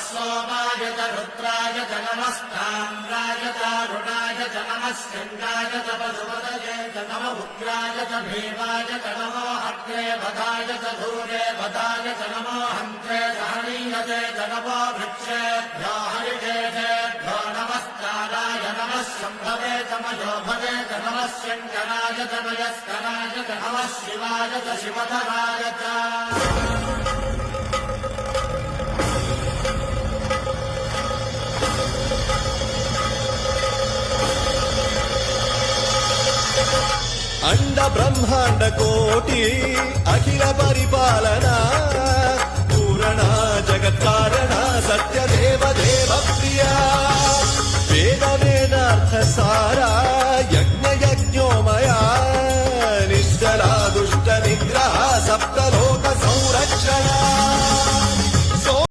सोमाय च रुद्राय च नमस्ताम्राय च अरुणाय च नमः स्कन्दाय च पशुपतये च नमः उग्राय च भीमाय च नमो अग्ने वधाय च धूरे वधाय च नमो हन्त्रे सहनीयते च नमो वृक्षेभ्यो हरिकेशेभ्यो नमस्काराय नमः शम्भवे च मयोभवे च नमः शङ्कराय च मयस्कराय च नमः शिवाय च शिवधराय च अंड ब्रह्मांड कोटि अखिल परिपालना